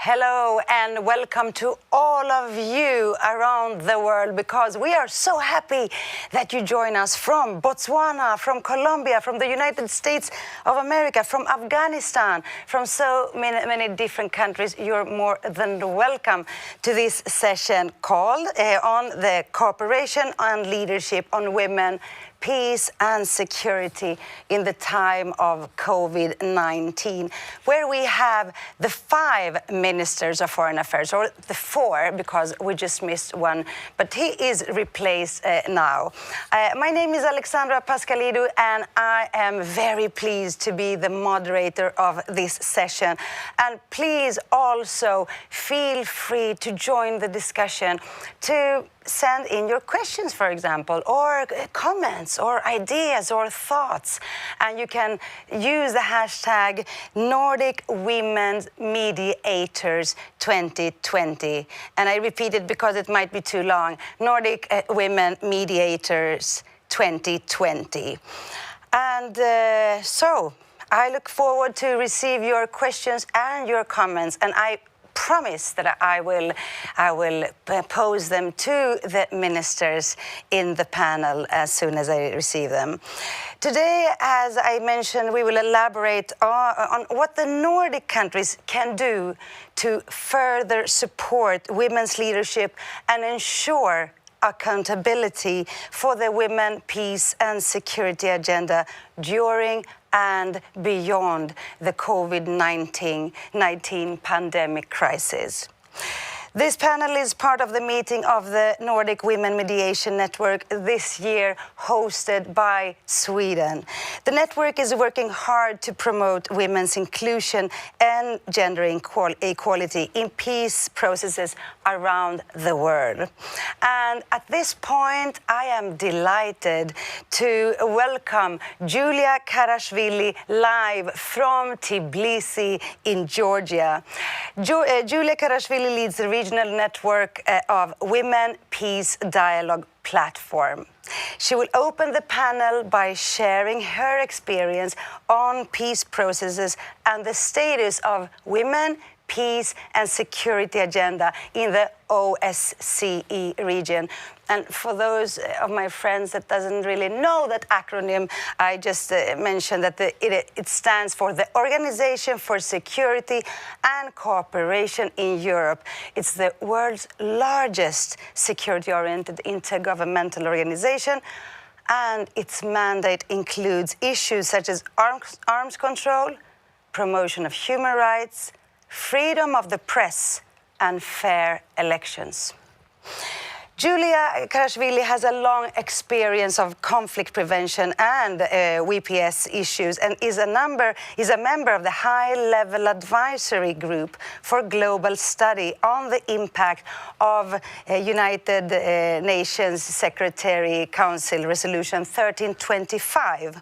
Hello and welcome to all of you around the world, because we are so happy that you join us from Botswana, from Colombia, from the United States of America, from Afghanistan, from so many different countries. You're more than welcome to this session called on the cooperation and leadership on women, peace and security in the time of COVID-19, where we have the 5 ministers of foreign affairs, or the 4, because we just missed one, but he is replaced now. My name is Alexandra Pascalidou, and I am very pleased to be the moderator of this session. And please also feel free to join the discussion, to send in your questions, for example, or comments, or ideas, or thoughts. And you can use the hashtag Nordic Women's Mediators 2020. And I repeat it because it might be too long. Nordic Women Mediators 2020. And so I look forward to receive your questions and your comments. And I promise that I will pose them to the ministers in the panel as soon as I receive them. Today, as I mentioned, we will elaborate on what the Nordic countries can do to further support women's leadership and ensure accountability for the women, peace and security agenda during and beyond the COVID-19 pandemic crisis. This panel is part of the meeting of the Nordic Women Mediation Network this year, hosted by Sweden. The network is working hard to promote women's inclusion and gender equality in peace processes around the world. And at this point, I am delighted to welcome Iulia Kharashvili live from Tbilisi in Georgia. Iulia Kharashvili leads the regional network of Women Peace Dialogue platform. She will open the panel by sharing her experience on peace processes and the status of women, peace and security agenda in the OSCE region. And for those of my friends that doesn't really know that acronym, I just mentioned that it stands for the Organization for Security and Cooperation in Europe. It's the world's largest security-oriented intergovernmental organization, and its mandate includes issues such as arms control, promotion of human rights, freedom of the press, and fair elections. Iulia Kharashvili has a long experience of conflict prevention and WPS issues, and is a member of the high-level advisory group for global study on the impact of United Nations Secretary Council Resolution 1325.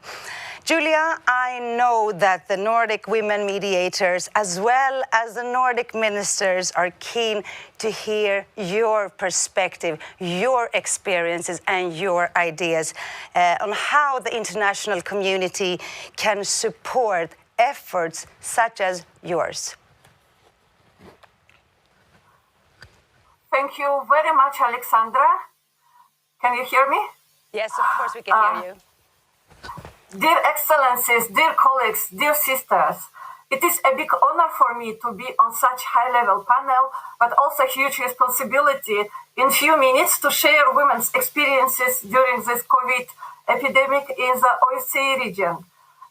Iulia, I know that the Nordic women mediators, as well as the Nordic ministers, are keen to hear your perspective, your experiences, and your ideas on how the international community can support efforts such as yours. Thank you very much, Alexandra. Can you hear me? Yes, of course we can hear you. Dear Excellencies, dear colleagues, dear sisters, it is a big honor for me to be on such high-level panel, but also a huge responsibility in few minutes to share women's experiences during this COVID epidemic in the OSCE region.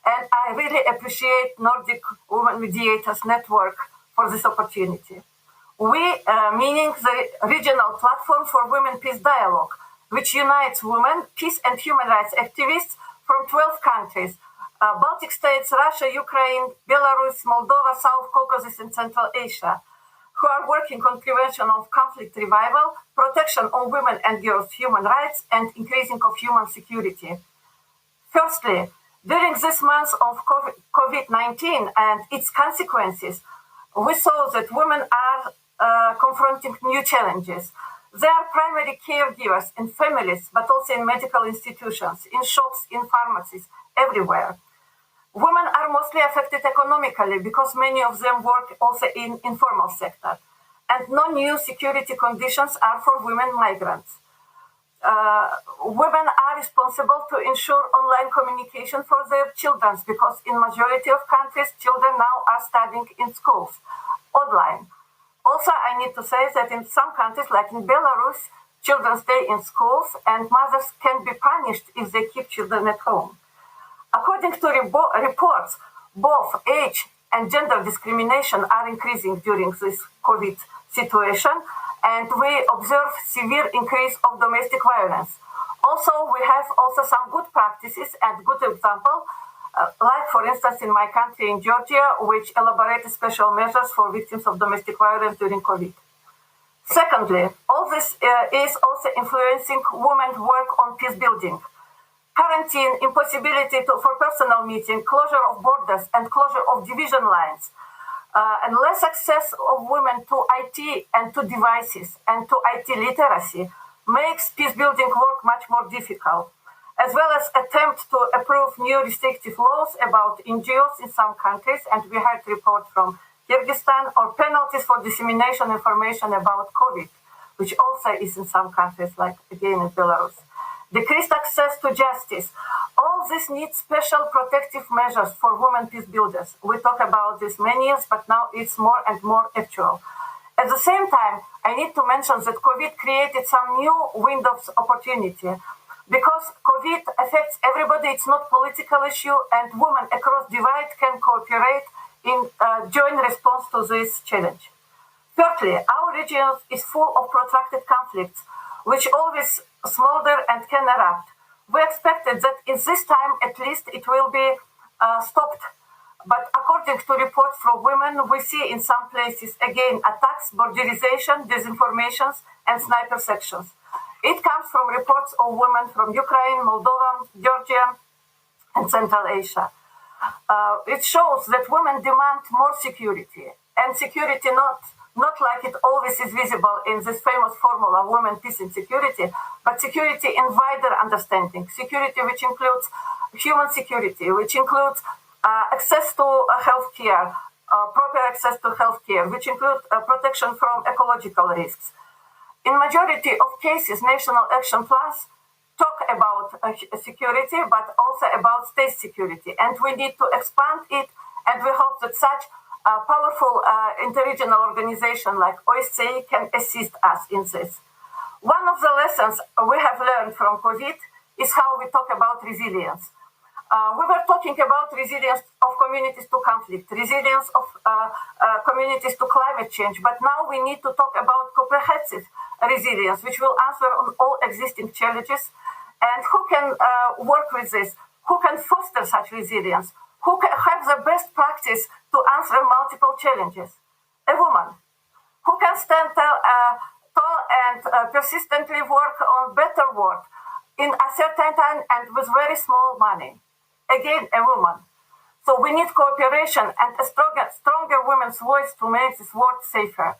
And I really appreciate Nordic Women Mediators Network for this opportunity. We, meaning the regional platform for Women Peace Dialogue, which unites women, peace and human rights activists from 12 countries, Baltic states, Russia, Ukraine, Belarus, Moldova, South Caucasus, and Central Asia, who are working on prevention of conflict revival, protection of women and girls' human rights, and increasing of human security. Firstly, during this month of COVID-19 and its consequences, we saw that women are confronting new challenges. They are primary caregivers in families, but also in medical institutions, in shops, in pharmacies, everywhere. Women are mostly affected economically because many of them work also in informal sector. And no new security conditions are for women migrants. Women are responsible to ensure online communication for their children because in majority of countries, children now are studying in schools online. Also, I need to say that in some countries, like in Belarus, children stay in schools and mothers can be punished if they keep children at home. According to reports, both age and gender discrimination are increasing during this COVID situation, and we observe severe increase of domestic violence. Also, we have also some good practices and good example, like for instance in my country in Georgia, which elaborated special measures for victims of domestic violence during COVID. Secondly, all this is also influencing women's work on peace building. Quarantine, impossibility for personal meeting, closure of borders and closure of division lines, and less access of women to IT and to devices and to IT literacy makes peace-building work much more difficult, as well as attempts to approve new restrictive laws about NGOs in some countries, and we had report from Kyrgyzstan, or penalties for dissemination information about COVID, which also is in some countries, like again in Belarus. Decreased access to justice. All this needs special protective measures for women peace builders. We talk about this many years, but now it's more and more actual. At the same time, I need to mention that COVID created some new windows of opportunity. Because COVID affects everybody, it's not a political issue, and women across divide can cooperate in joint response to this challenge. Thirdly, our region is full of protracted conflicts, which always smolder and can erupt. We expected that in this time, at least, it will be stopped. But according to reports from women, we see in some places, again, attacks, borderization, disinformations, and sniper sections. It comes from reports of women from Ukraine, Moldova, Georgia, and Central Asia. It shows that women demand more security, and security not like it always is visible in this famous formula, women, peace, and security, but security in wider understanding. Security which includes human security, which includes access to healthcare, proper access to healthcare, which includes protection from ecological risks. In majority of cases, National Action Plans talk about security, but also about state security, and we need to expand it, and we hope that such a powerful interregional organization like OSCE can assist us in this. One of the lessons we have learned from COVID is how we talk about resilience. We were talking about resilience of communities to conflict, resilience of communities to climate change, but now we need to talk about comprehensive resilience, which will answer on all existing challenges, and who can work with this, who can foster such resilience, who can have the best practice to answer multiple challenges. A woman who can stand tall and persistently work on better work in a certain time and with very small money. Again, a woman. So we need cooperation and a stronger women's voice to make this world safer.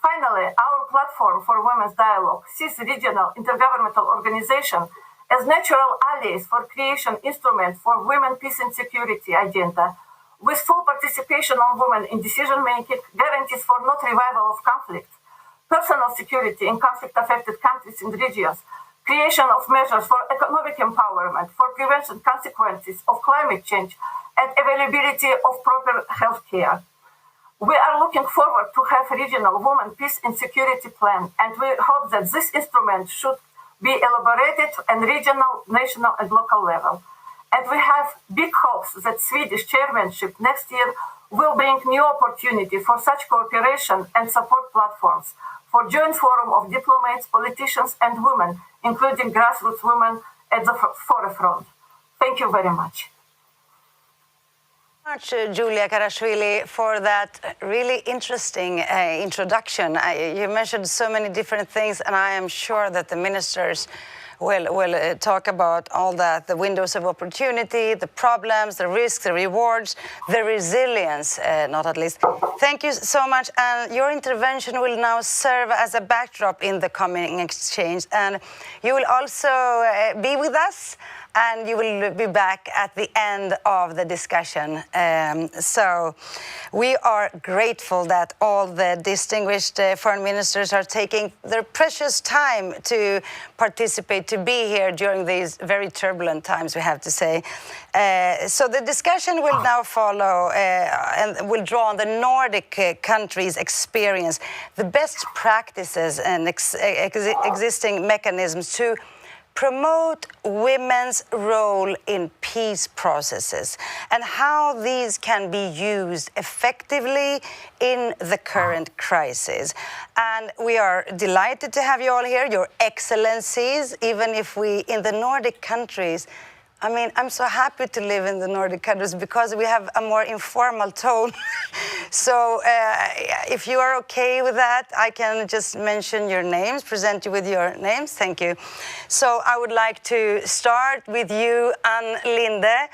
Finally, our platform for women's dialogue sees regional intergovernmental organization as natural allies for creation instruments for women, peace and security agenda, with full participation of women in decision-making, guarantees for not revival of conflict, personal security in conflict-affected countries and regions, creation of measures for economic empowerment, for prevention consequences of climate change, and availability of proper health care. We are looking forward to have a regional women, peace and security plan, and we hope that this instrument should be elaborated on regional, national and local level. And we have big hopes that Swedish chairmanship next year will bring new opportunity for such cooperation and support platforms for joint forum of diplomats, politicians and women, including grassroots women at the forefront. Thank you very much. Much, Iulia Kharashvili, for that really interesting introduction. You mentioned so many different things, and I am sure that the ministers will talk about all that, the windows of opportunity, the problems, the risks, the rewards, the resilience, not at least. Thank you so much, and your intervention will now serve as a backdrop in the coming exchange, and you will also be with us and you will be back at the end of the discussion. So we are grateful that all the distinguished foreign ministers are taking their precious time to participate, to be here during these very turbulent times, we have to say. So the discussion will now follow and will draw on the Nordic countries' experience, the best practices and existing mechanisms to promote women's role in peace processes and how these can be used effectively in the current crisis. And we are delighted to have you all here, Your Excellencies, even if we, in the Nordic countries, I mean, I'm so happy to live in the Nordic countries because we have a more informal tone. So if you are okay with that, I can just mention your names, present you with your names. Thank you. So I would like to start with you, Linde,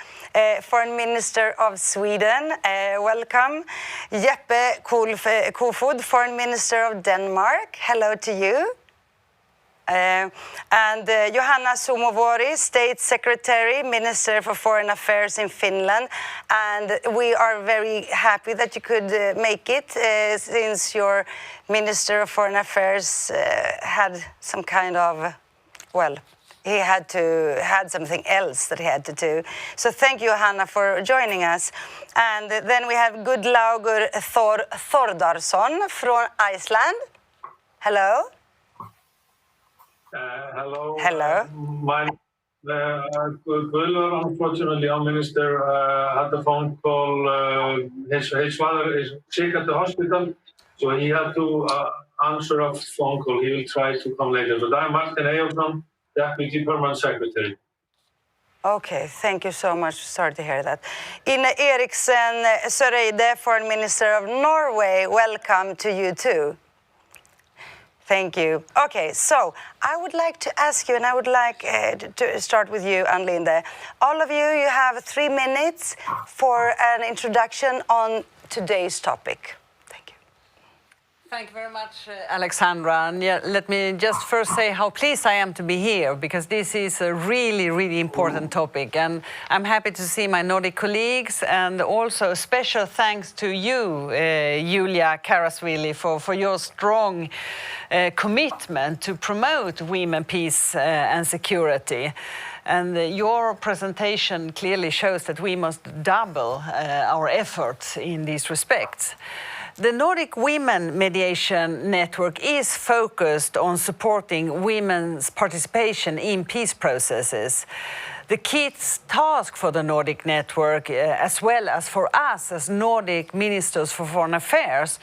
Foreign Minister of Sweden. Welcome. Jeppe Kofod, Foreign Minister of Denmark. Hello to you. And Johanna Sumuvuori, State Secretary, Minister for Foreign Affairs in Finland. And we are very happy that you could make it since your Minister of Foreign Affairs had some kind of, well, he had something else that he had to do. So thank you, Johanna, for joining us. And then we have Gudlaugur Thórdarson from Iceland. Hello. Hello. Hello. My Gudlaugur, unfortunately, our minister had a phone call. His father is sick at the hospital, so he had to answer a phone call. He will try to come later. But I'm Martin Eyjolfsson, Deputy Permanent Secretary. Okay, thank you so much. Sorry to hear that. Eriksen, Søreide, Foreign Minister of Norway, welcome to you too. Thank you. Okay, so I would like to ask you, and I would like to start with you, Linde. All of you, you have 3 minutes for an introduction on today's topic. Thank you. Thank you very much, Alexandra. And yeah, let me just first say how pleased I am to be here, because this is a really, really important topic. And I'm happy to see my Nordic colleagues, and also a special thanks to you, Iulia, Kharashvili, for your strong commitment to promote women, peace and security. And your presentation clearly shows that we must double our efforts in these respects. The Nordic Women Mediation Network is focused on supporting women's participation in peace processes. The key task for the Nordic Network, as well as for us as Nordic Ministers for Foreign Affairs,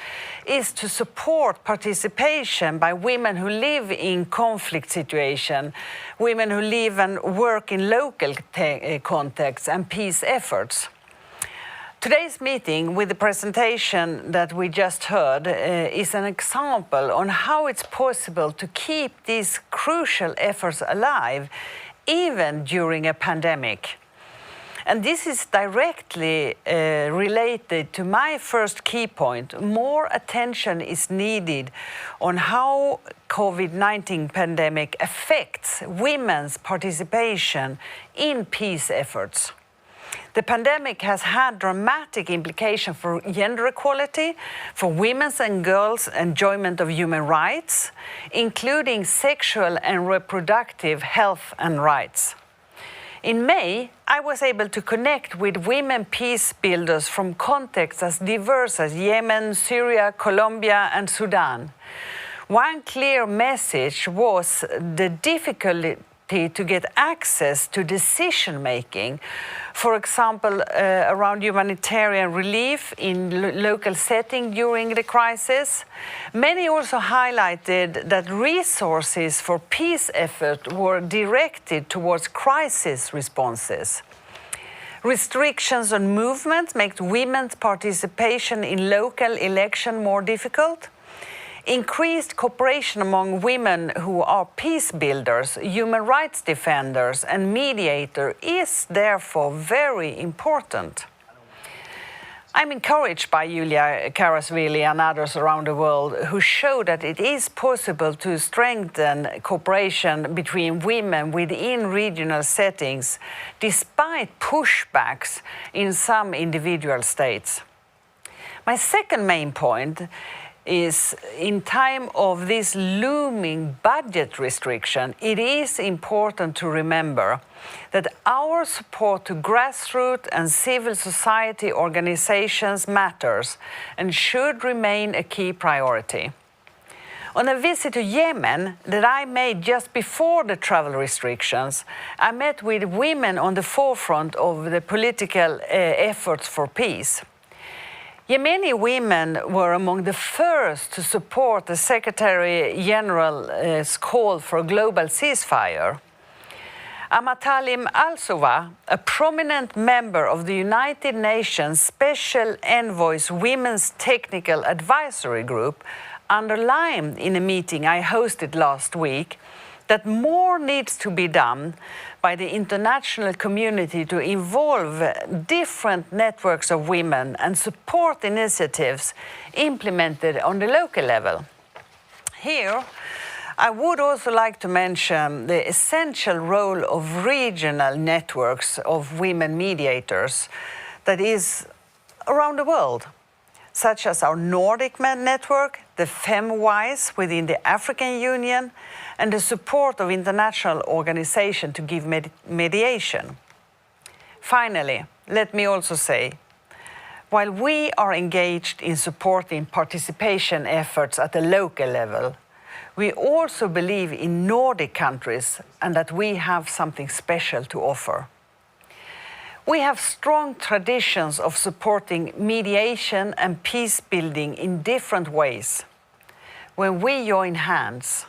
is to support participation by women who live in conflict situations, women who live and work in local contexts and peace efforts. Today's meeting, with the presentation that we just heard, is an example on how it's possible to keep these crucial efforts alive, even during a pandemic. And this is directly related to my first key point. More attention is needed on how COVID-19 pandemic affects women's participation in peace efforts. The pandemic has had dramatic implications for gender equality, for women's and girls' enjoyment of human rights, including sexual and reproductive health and rights. In May, I was able to connect with women peace builders from contexts as diverse as Yemen, Syria, Colombia, and Sudan. One clear message was the difficulty to get access to decision-making, for example, around humanitarian relief in local setting during the crisis. Many also highlighted that resources for peace effort were directed towards crisis responses. Restrictions on movement make women's participation in local election more difficult. Increased cooperation among women who are peace builders, human rights defenders, and mediators is therefore very important. I'm encouraged by Iulia, Kharashvili and others around the world who show that it is possible to strengthen cooperation between women within regional settings despite pushbacks in some individual states. My second main point is in time of this looming budget restriction, it is important to remember that our support to grassroots and civil society organizations matters and should remain a key priority. On a visit to Yemen that I made just before the travel restrictions, I met with women on the forefront of the political efforts for peace. Yemeni women were among the first to support the Secretary General's call for a global ceasefire. Amatalim Al-Souva, a prominent member of the United Nations Special Envoy's Women's Technical Advisory Group, underlined in a meeting I hosted last week that more needs to be done by the international community to involve different networks of women and support initiatives implemented on the local level. Here, I would also like to mention the essential role of regional networks of women mediators that is around the world, such as our Nordic network, the FemWise within the African Union, and the support of international organizations to give mediation. Finally, let me also say, while we are engaged in supporting participation efforts at the local level, we also believe in Nordic countries and that we have something special to offer. We have strong traditions of supporting mediation and peace building in different ways. When we join hands,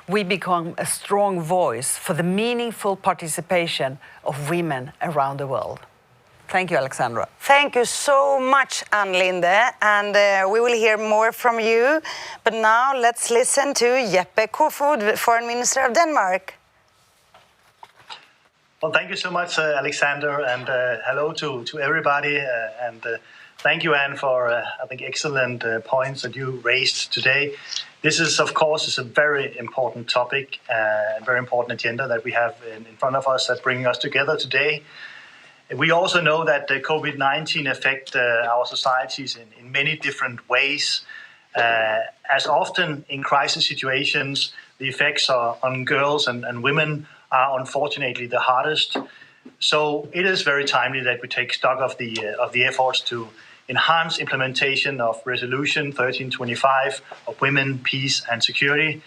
we become a strong voice for the meaningful participation of women around the world. Thank you, Alexandra. Thank you so much, Linde, and we will hear more from you. But now let's listen to Jeppe Kofod, Foreign Minister of Denmark. Well, thank you so much, Alexander, and hello to everybody. Thank you, Anne, for, I think, excellent points that you raised today. This is, of course, a very important topic and very important agenda that we have in front of us that bringing us together today. We also know that the COVID-19 affect our societies in many different ways. As often in crisis situations, the effects on girls and women are unfortunately the hardest. So it is very timely that we take stock of the efforts to enhance implementation of Resolution 1325 of Women, Peace and Security.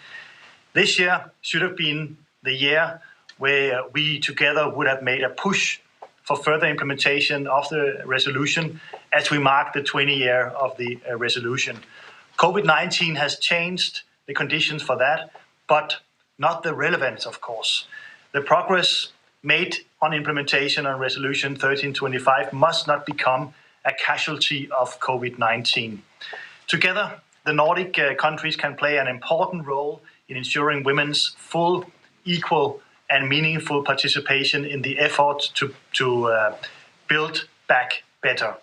This year should have been the year where we together would have made a push for further implementation of the resolution as we mark the 20th year of the resolution. COVID-19 has changed the conditions for that, but not the relevance, of course. The progress made on implementation on Resolution 1325 must not become a casualty of COVID-19. Together, the Nordic countries can play an important role in ensuring women's full, equal, and meaningful participation in the effort to build back better.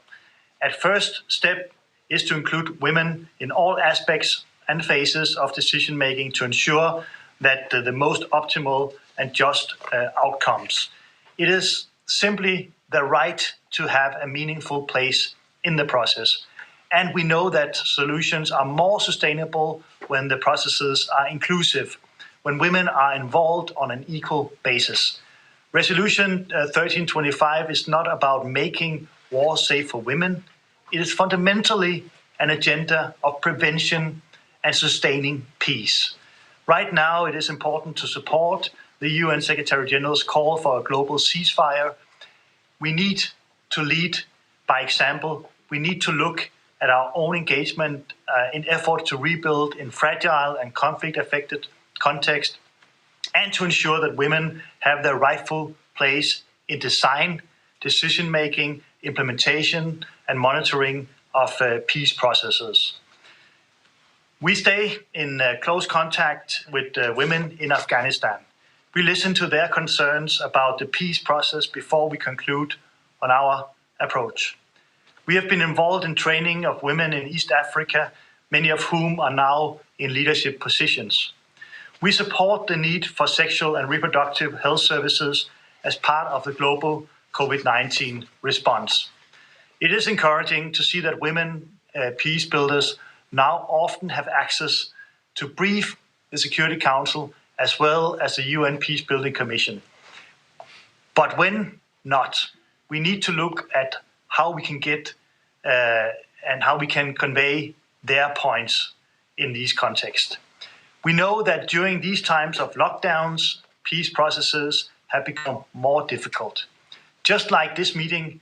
At first step is to include women in all aspects and phases of decision-making to ensure that the most optimal and just outcomes. It is simply the right to have a meaningful place in the process. And we know that solutions are more sustainable when the processes are inclusive, when women are involved on an equal basis. Resolution 1325 is not about making war safe for women. It is fundamentally an agenda of prevention and sustaining peace. Right now, it is important to support the UN Secretary General's call for a global ceasefire. We need to lead by example. We need to look at our own engagement in effort to rebuild in fragile and conflict-affected context, and to ensure that women have their rightful place in design, decision-making, implementation, and monitoring of peace processes. We stay in close contact with women in Afghanistan. We listen to their concerns about the peace process before we conclude on our approach. We have been involved in training of women in East Africa, many of whom are now in leadership positions. We support the need for sexual and reproductive health services as part of the global COVID-19 response. It is encouraging to see that women peace builders now often have access to brief the Security Council as well as the UN Peacebuilding Commission. But when not, we need to look at how we can get and how we can convey their points in these contexts. We know that during these times of lockdowns, peace processes have become more difficult. Just like this meeting,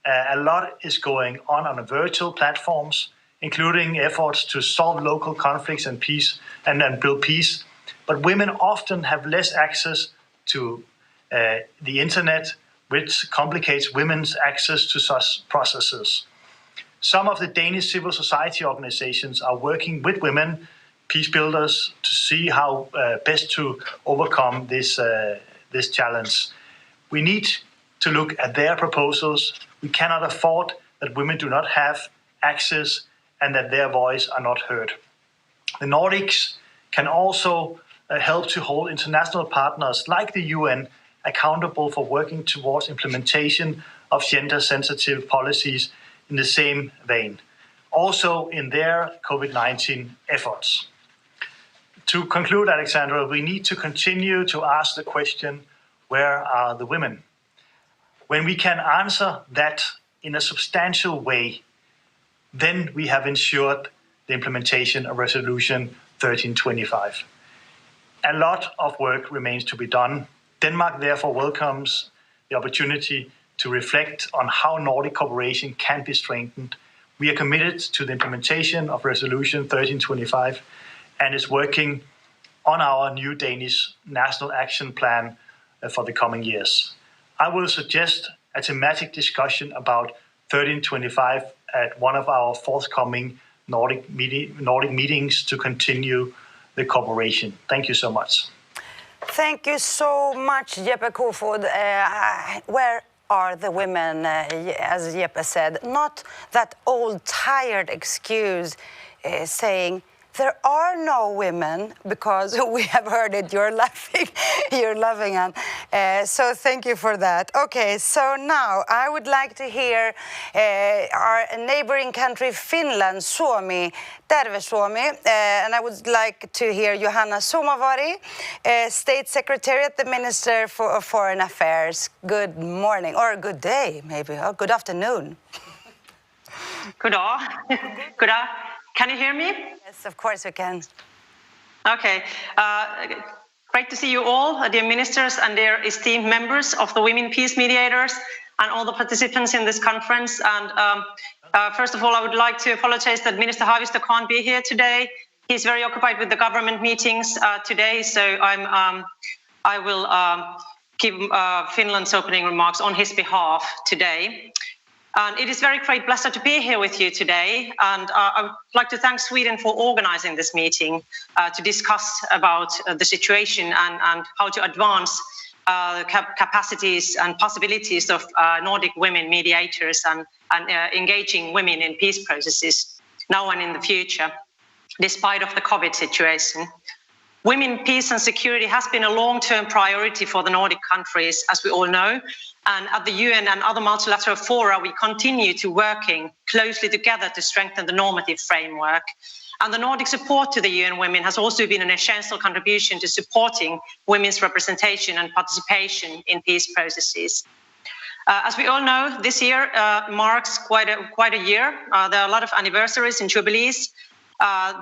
a lot is going on virtual platforms, including efforts to solve local conflicts and peace and build peace. But women often have less access to the internet, which complicates women's access to such processes. Some of the Danish civil society organizations are working with women peace builders to see how best to overcome this challenge. We need to look at their proposals. We cannot afford that women do not have access and that their voice are not heard. The Nordics can also help to hold international partners like the UN accountable for working towards implementation of gender-sensitive policies in the same vein, also in their COVID-19 efforts. To conclude, Alexandra, we need to continue to ask the question, where are the women? When we can answer that in a substantial way, then we have ensured the implementation of Resolution 1325. A lot of work remains to be done. Denmark therefore welcomes the opportunity to reflect on how Nordic cooperation can be strengthened. We are committed to the implementation of Resolution 1325 and is working on our new Danish National Action Plan for the coming years. I will suggest a thematic discussion about 1325 at one of our forthcoming Nordic meetings to continue the cooperation. Thank you so much. Thank you so much, Jeppe Kofod. Where are the women, as Jeppe said? Not that old, tired excuse saying, there are no women, because we have heard it, you're laughing, so thank you for that. Okay, so now I would like to hear our neighboring country, Finland, Suomi, Terve Suomi, and I would like to hear Johanna Sumuvuori, State Secretary at the Minister for Foreign Affairs. Good morning, or good day, maybe, or good afternoon. Good day. Good day. Can you hear me? Yes, of course we can. Okay. Great to see you all, dear ministers and dear esteemed members of the Women Peace Mediators and all the participants in this conference. And first of all, I would like to apologize that Minister Haavisto can't be here today. He's very occupied with the government meetings today, so I will give Finland's opening remarks on his behalf today. And it is very great pleasure to be here with you today. And I would like to thank Sweden for organizing this meeting to discuss about the situation and how to advance the capacities and possibilities of Nordic women mediators and engaging women in peace processes now and in the future, despite of the COVID situation. Women, peace and security has been a long-term priority for the Nordic countries, as we all know. And at the UN and other multilateral fora, we continue to working closely together to strengthen the normative framework. And the Nordic support to the UN Women has also been an essential contribution to supporting women's representation and participation in peace processes. As we all know, this year marks quite a year. There are a lot of anniversaries and jubilees.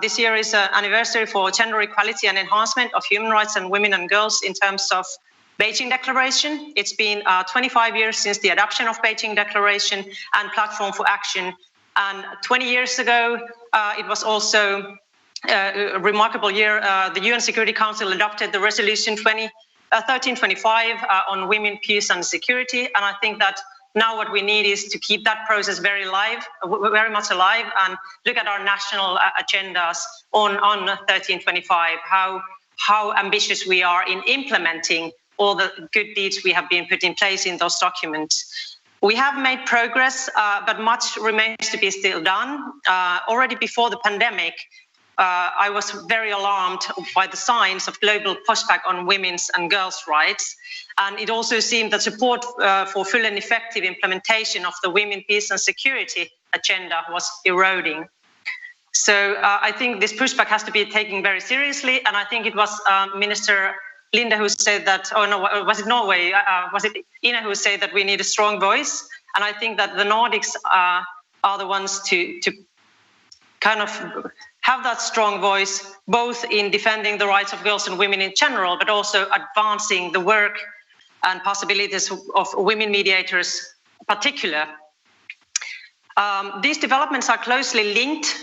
This year is an anniversary for gender equality and enhancement of human rights and women and girls in terms of Beijing Declaration. It's been 25 years since the adoption of Beijing Declaration and Platform for Action. And 20 years ago, it was also a remarkable year. The UN Security Council adopted the Resolution 1325 on women, peace and security. And I think that now what we need is to keep that process very much alive and look at our national agendas on 1325, how ambitious we are in implementing all the good deeds we have been put in place in those documents. We have made progress, but much remains to be still done. Already before the pandemic, I was very alarmed by the signs of global pushback on women's and girls' rights. And it also seemed that support for full and effective implementation of the Women, Peace and Security agenda was eroding. So I think this pushback has to be taken very seriously. And I think it was Minister Linde who said that, oh no, was it Norway? Was it Ina who said that we need a strong voice? And I think that the Nordics are the ones to kind of have that strong voice, both in defending the rights of girls and women in general, but also advancing the work and possibilities of women mediators in particular. These developments are closely linked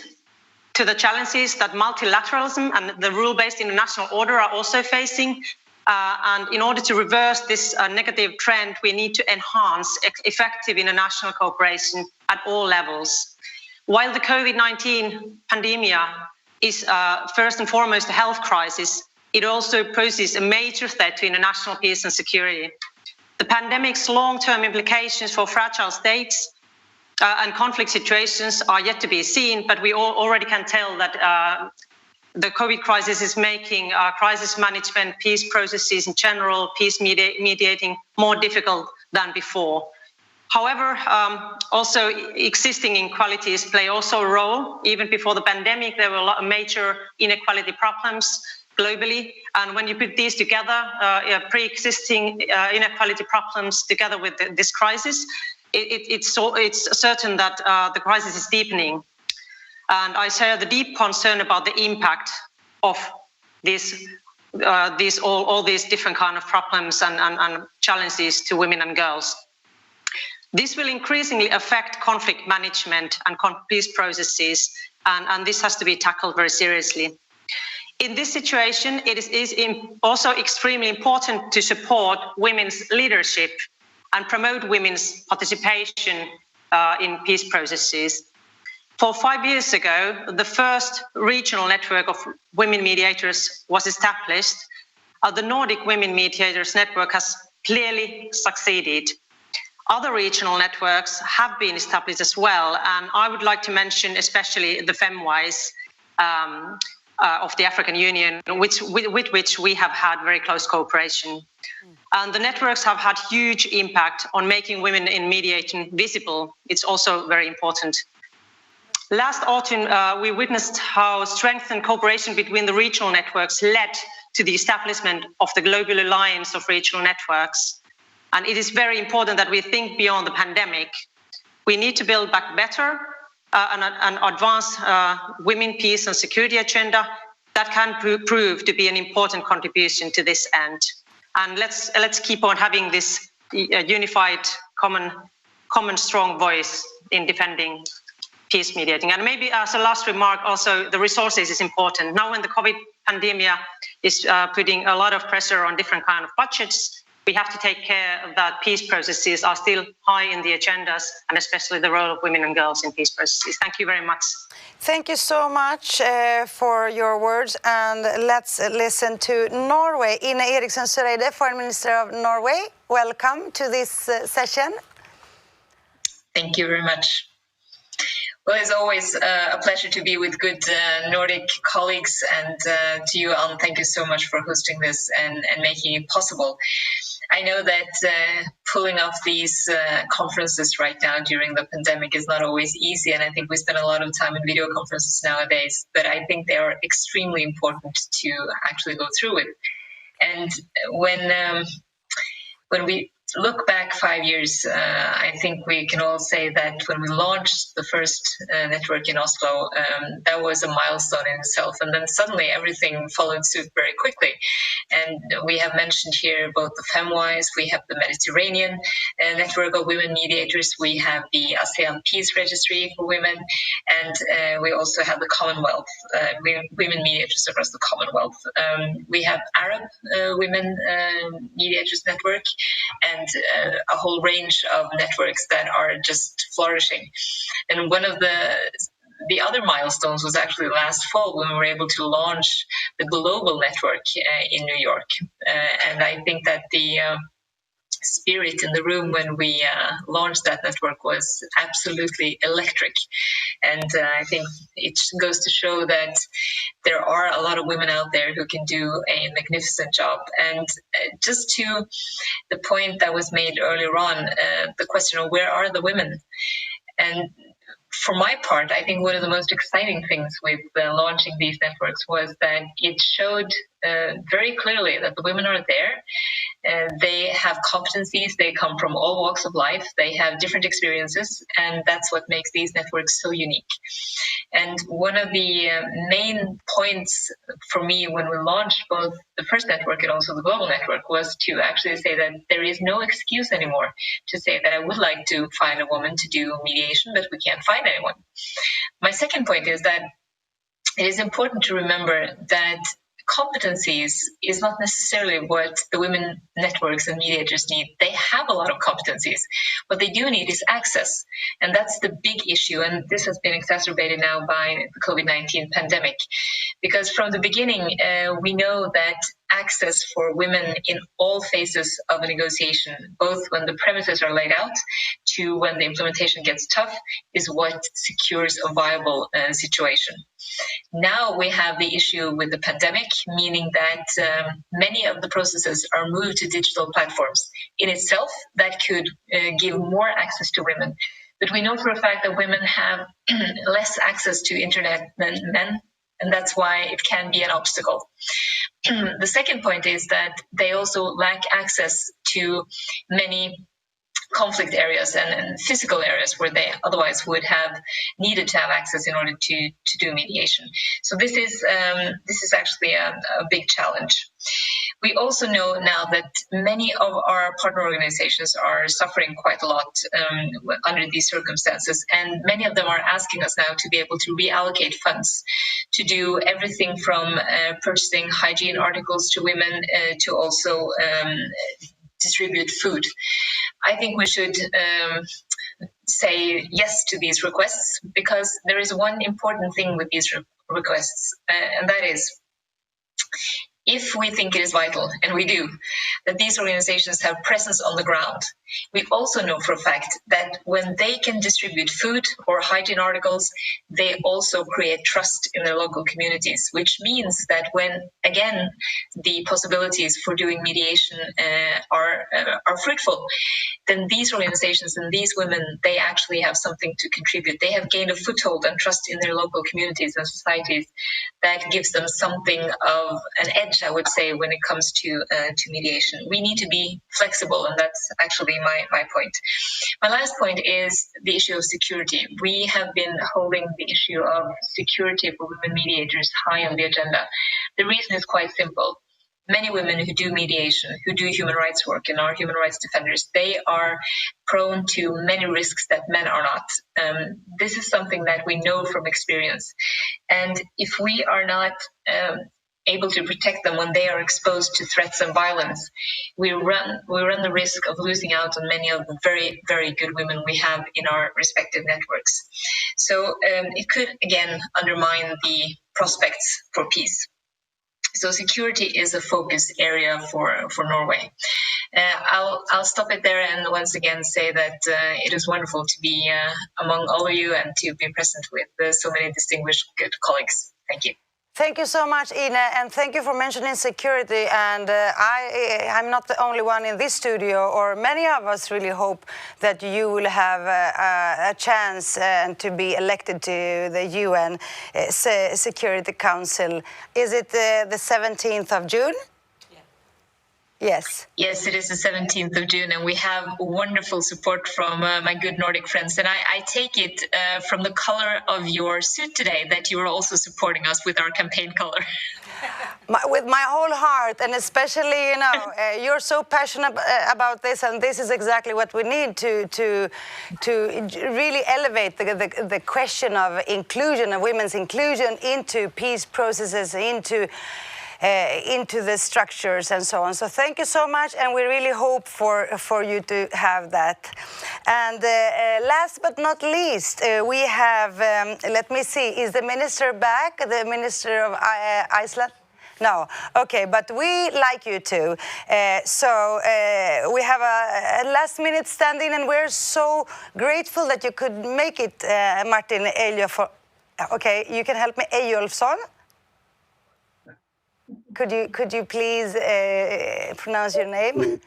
to the challenges that multilateralism and the rule-based international order are also facing. And in order to reverse this negative trend, we need to enhance effective international cooperation at all levels. While the COVID-19 pandemic is first and foremost a health crisis, it also poses a major threat to international peace and security. The pandemic's long-term implications for fragile states and conflict situations are yet to be seen, but we already can tell that the COVID crisis is making crisis management, peace processes in general, peace mediating more difficult than before. However, also existing inequalities play also a role. Even before the pandemic, there were a lot of major inequality problems globally. And when you put these together, pre-existing inequality problems together with this crisis, it's certain that the crisis is deepening. And I share the deep concern about the impact of all these different kind of problems and challenges to women and girls. This will increasingly affect conflict management and peace processes, and this has to be tackled very seriously. In this situation, it is also extremely important to support women's leadership and promote women's participation in peace processes. 5 years ago, the first regional network of women mediators was established. The Nordic Women Mediators Network has clearly succeeded. Other regional networks have been established as well, and I would like to mention especially the FemWise of the African Union, with which we have had very close cooperation. And the networks have had huge impact on making women in mediation visible. It's also very important. Last autumn, we witnessed how strengthened cooperation between the regional networks led to the establishment of the Global Alliance of Regional Networks. And it is very important that we think beyond the pandemic. We need to build back better and advance women, peace and security agenda that can prove to be an important contribution to this end. And let's keep on having this unified, common strong voice in defending peace mediating. And maybe as a last remark, also the resources is important. Now when the COVID pandemic is putting a lot of pressure on different kind of budgets, we have to take care that peace processes are still high in the agendas, and especially the role of women and girls in peace processes. Thank you very much. Thank you so much for your words, and let's listen to Norway. Eriksen, Søreide, Foreign Minister of Norway, welcome to this session. Thank you very much. Well, it's always a pleasure to be with good Nordic colleagues, and to you, Anne, thank you so much for hosting this and making it possible. I know that pulling off these conferences right now during the pandemic is not always easy, and I think we spend a lot of time in video conferences nowadays, but I think they are extremely important to actually go through it. And when we look back 5 years, I think we can all say that when we launched the first network in Oslo, that was a milestone in itself. And then suddenly everything followed suit very quickly. And we have mentioned here both the FemWise, we have the Mediterranean network of women mediators, we have the ASEAN Peace Registry for Women, and we also have the Commonwealth, women mediators across the Commonwealth. We have Arab Women Mediators Network, and a whole range of networks that are just flourishing. And one of the other milestones was actually last fall when we were able to launch the global network in New York. And I think that spirit in the room when we launched that network was absolutely electric. And I think it goes to show that there are a lot of women out there who can do a magnificent job. And just to the point that was made earlier on, the question of where are the women? And for my part, I think one of the most exciting things with launching these networks was that it showed very clearly that the women are there. They have competencies, they come from all walks of life, they have different experiences, and that's what makes these networks so unique. And one of the main points for me when we launched both the first network and also the global network was to actually say that there is no excuse anymore to say that I would like to find a woman to do mediation, but we can't find anyone. My second point is that it is important to remember that competencies is not necessarily what the women networks and mediators need. They have a lot of competencies. What they do need is access. And that's the big issue. And this has been exacerbated now by the COVID-19 pandemic. Because from the beginning, we know that access for women in all phases of a negotiation, both when the premises are laid out to when the implementation gets tough, is what secures a viable situation. Now we have the issue with the pandemic, meaning that many of the processes are moved to digital platforms. In itself, that could give more access to women. But we know for a fact that women have less access to internet than men, and that's why it can be an obstacle. The second point is that they also lack access to many conflict areas and physical areas where they otherwise would have needed to have access in order to do mediation. So this is actually a big challenge. We also know now that many of our partner organizations are suffering quite a lot under these circumstances, and many of them are asking us now to be able to reallocate funds to do everything from purchasing hygiene articles to women to also distribute food. I think we should say yes to these requests, because there is one important thing with these requests, and that is, if we think it is vital, and we do, that these organizations have presence on the ground, we also know for a fact that when they can distribute food or hygiene articles, they also create trust in their local communities, which means that when, again, the possibilities for doing mediation are fruitful, then these organizations and these women, they actually have something to contribute. They have gained a foothold and trust in their local communities and societies that gives them something of an edge, I would say, when it comes to mediation. We need to be flexible, and that's actually my point. My last point is the issue of security. We have been holding the issue of security for women mediators high on the agenda. The reason is quite simple. Many women who do mediation, who do human rights work and are human rights defenders, they are prone to many risks that men are not. This is something that we know from experience. And if we are not able to protect them when they are exposed to threats and violence, we run the risk of losing out on many of the very, very good women we have in our respective networks. So it could, again, undermine the prospects for peace. So security is a focus area for Norway. I'll stop it there and once again say that it is wonderful to be among all of you and to be present with so many distinguished good colleagues. Thank you. Thank you so much, Ina, and thank you for mentioning security. And I'm not the only one in this studio, or many of us really hope that you will have a chance to be elected to the UN Security Council. Is it the 17th of June? Yes. Yes, it is the 17th of June, and we have wonderful support from my good Nordic friends. And I take it from the color of your suit today that you are also supporting us with our campaign color. With my whole heart, and especially, you're so passionate about this, and this is exactly what we need to really elevate the question of inclusion, of women's inclusion into peace processes, into the structures and so on. So thank you so much, and we really hope for you to have that. And last but not least, we have, let me see, is the minister back, the minister of Iceland? No, okay, but we like you too. So we have a last-minute stand-in, and we're so grateful that you could make it, Martin Eyjolfsson. Okay, you can help me, Eyjolfsson. Could you please pronounce your name?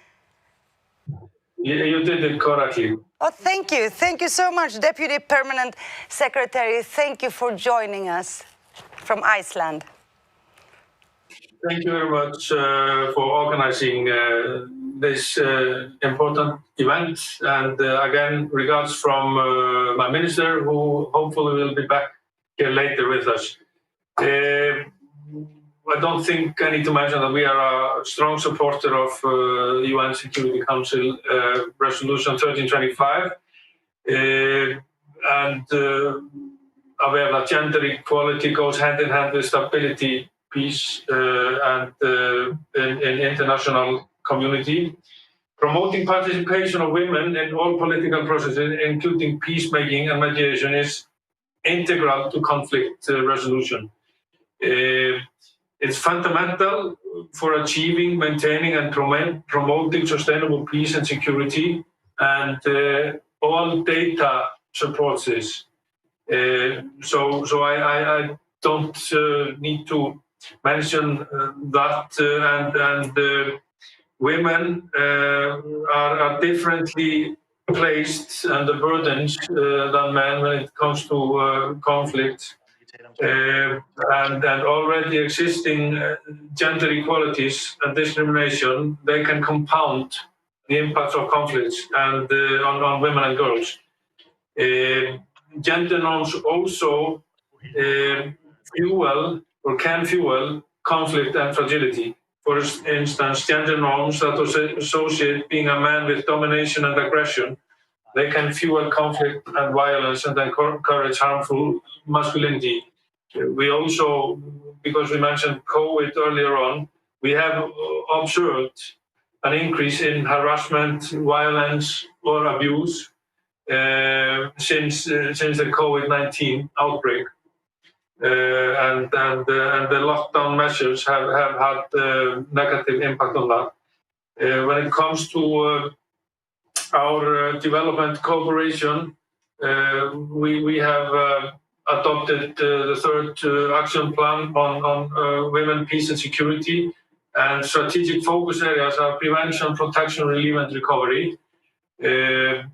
You did it correctly. Oh, thank you. Thank you so much, Deputy Permanent Secretary. Thank you for joining us from Iceland. Thank you very much for organizing this important event. And again, regards from my minister, who hopefully will be back here later with us. I don't think I need to mention that we are a strong supporter of UN Security Council Resolution 1325 and aware that gender equality goes hand in hand with stability, peace, and in international community. Promoting participation of women in all political processes, including peacemaking and mediation, is integral to conflict resolution. It's fundamental for achieving, maintaining, and promoting sustainable peace and security, and all data supports this. So I don't need to mention that, and women are differently placed under burdens than men when it comes to conflict. And already existing gender inequalities and discrimination, they can compound the impacts of conflicts and on women and girls. Gender norms also fuel or can fuel conflict and fragility. For instance, gender norms that associate being a man with domination and aggression, they can fuel conflict and violence and encourage harmful masculinity. We also, because we mentioned COVID earlier on, we have observed an increase in harassment, violence, or abuse since the COVID-19 outbreak. And the lockdown measures have had negative impact on that. When it comes to our development cooperation, we have adopted the third action plan on women, peace and security, and strategic focus areas are prevention, protection, relief and recovery.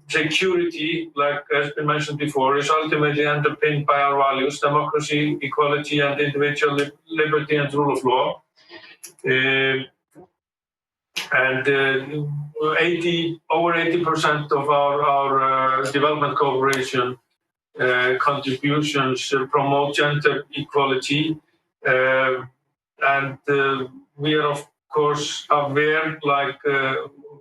Security, like has been mentioned before, is ultimately underpinned by our values: democracy, equality and individual liberty and rule of law. Over 80% of our development cooperation contributions promote gender equality, and we are of course aware, like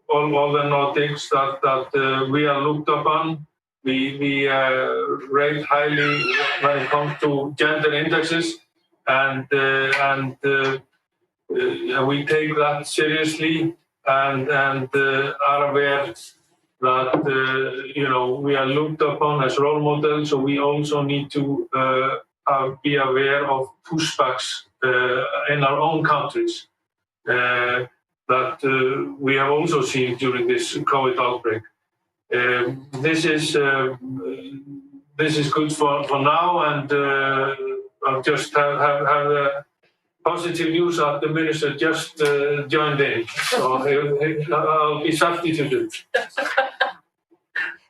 all the Nordics, that we are looked upon. We rate highly when it comes to gender indexes, and we take that seriously, and are aware that we are looked upon as role models. So we also need to be aware of pushbacks in our own countries that we have also seen during this COVID outbreak. This is good for now, and I'll just have positive news that the minister just joined in, so I'll be substituted.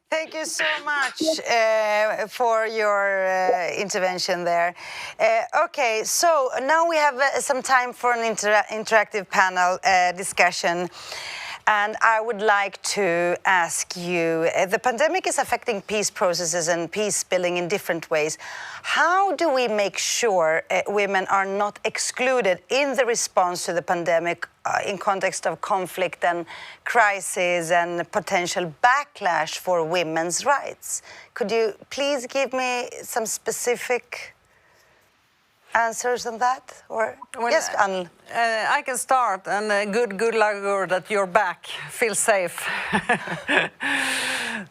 Thank you so much for your intervention there. Okay, so now we have some time for an interactive panel discussion. And I would like to ask you, the pandemic is affecting peace processes and peace building in different ways. How do we make sure women are not excluded in the response to the pandemic in context of conflict and crisis and potential backlash for women's rights? Could you please give me some specific answers on that? Or yes, Anne. I can start, and Gudlaugur, that you're back. Feel safe.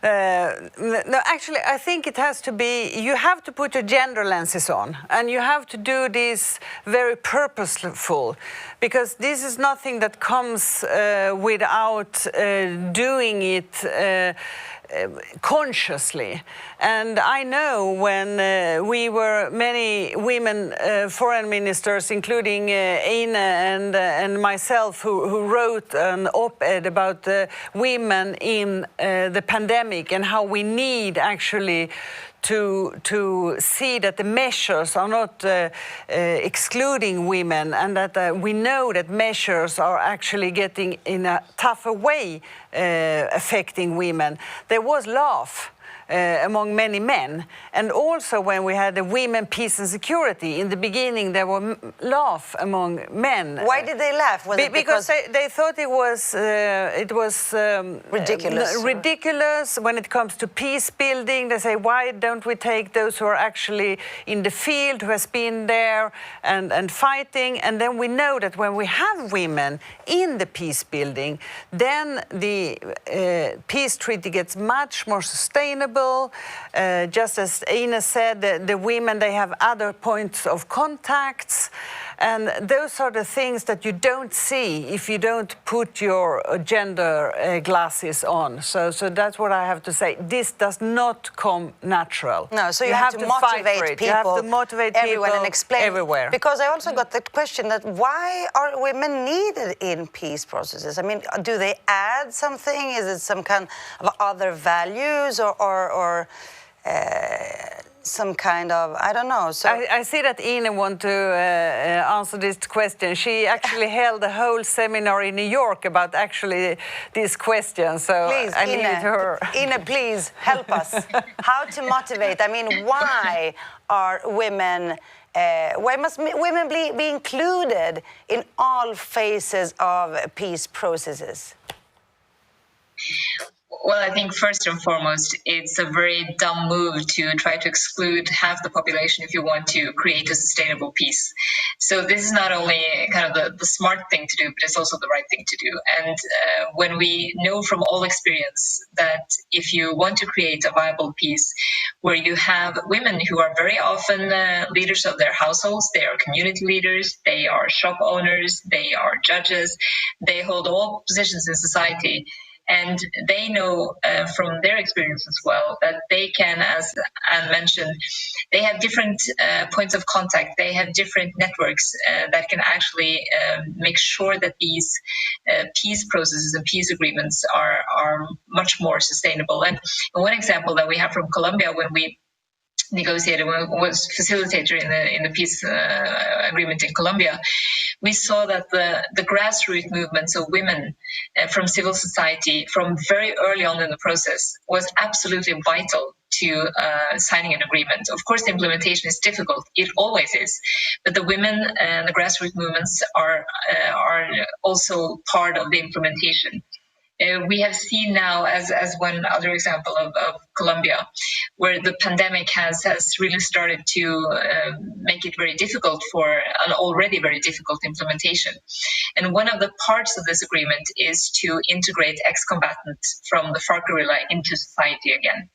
No, actually, I think it has to be, you have to put your gender lenses on, and you have to do this very purposeful, because this is nothing that comes without doing it consciously. And I know when we were many women foreign ministers, including Ine and myself, who wrote an op-ed about women in the pandemic and how we need actually to see that the measures are not excluding women, and that we know that measures are actually getting in a tougher way affecting women. There was laugh among many men, and also when we had the women, peace and security, in the beginning there were laugh among men. Why did they laugh? Was it because they thought it was ridiculous. Ridiculous when it comes to peace building. They say, why don't we take those who are actually in the field, who has been there and fighting? And then we know that when we have women in the peace building, then the peace treaty gets much more sustainable. Just as Ina said, the women, they have other points of contacts, and those are the things that you don't see if you don't put your gender glasses on. So that's what I have to say. This does not come natural. No, so you have to motivate people, you have to motivate everyone, people and explain everywhere. Because I also got the question that why are women needed in peace processes? I mean, do they add something? Is it some kind of other values or some kind of, I don't know. So I see that Ine want to answer this question. She actually held a whole seminar in New York about actually this question, so please, I leave it to her. Ine, please help us. How to motivate? I mean, why are women, why must women be included in all phases of peace processes? Well, I think first and foremost, it's a very dumb move to try to exclude half the population if you want to create a sustainable peace. So this is not only kind of the smart thing to do, but it's also the right thing to do. And when we know from all experience that if you want to create a viable peace where you have women who are very often leaders of their households, they are community leaders, they are shop owners, they are judges, they hold all positions in society. And they know from their experience as well that they can, as Anne mentioned, they have different points of contact. They have different networks that can actually make sure that these peace processes and peace agreements are much more sustainable. And one example that we have from Colombia, when we negotiated, was facilitator in the peace agreement in Colombia, we saw that the grassroots movements of women from civil society from very early on in the process was absolutely vital to signing an agreement. Of course, the implementation is difficult. It always is. But the women and the grassroots movements are also part of the implementation. We have seen now, as one other example of Colombia, where the pandemic has really started to make it very difficult for an already very difficult implementation. And one of the parts of this agreement is to integrate ex-combatants from the FARC guerrilla into society again.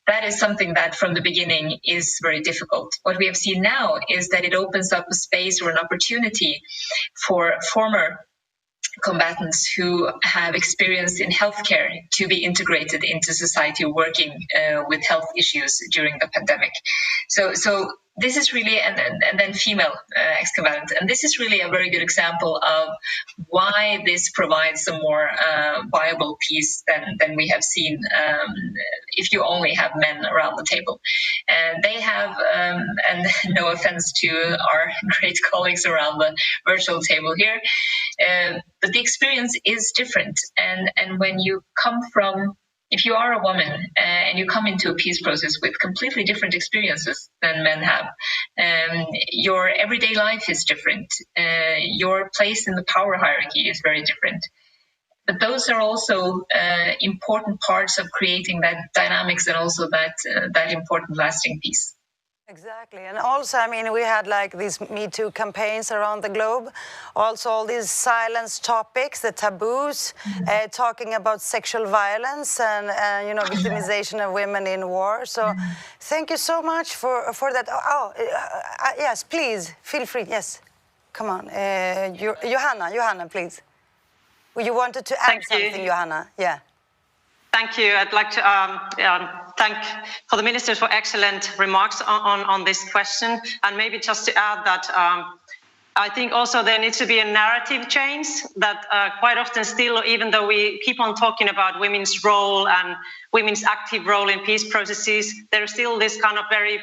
That is something that from the beginning is very difficult. What we have seen now is that it opens up a space or an opportunity for former combatants who have experience in healthcare to be integrated into society, working with health issues during the pandemic. So this is really, and then female ex-combatants, and this is really a very good example of why this provides a more viable peace than we have seen if you only have men around the table. And they have, and no offense to our great colleagues around the virtual table here, but the experience is different. And when you come from, if you are a woman and you come into a peace process with completely different experiences than men have, your everyday life is different. Your place in the power hierarchy is very different. But those are also important parts of creating that dynamics and also that important lasting peace. Exactly. And also, I mean, we had like these Me Too campaigns around the globe. Also, all these silence topics, the taboos, talking about sexual violence and, victimization of women in war. So thank you so much for that. Yes, please, feel free. Yes, come on. Johanna, please. You wanted to add something, Johanna? Yeah. Thank you. I'd like to thank for the ministers for excellent remarks on this question. And maybe just to add that I think also there needs to be a narrative change that quite often still, even though we keep on talking about women's role and women's active role in peace processes, there is still this kind of very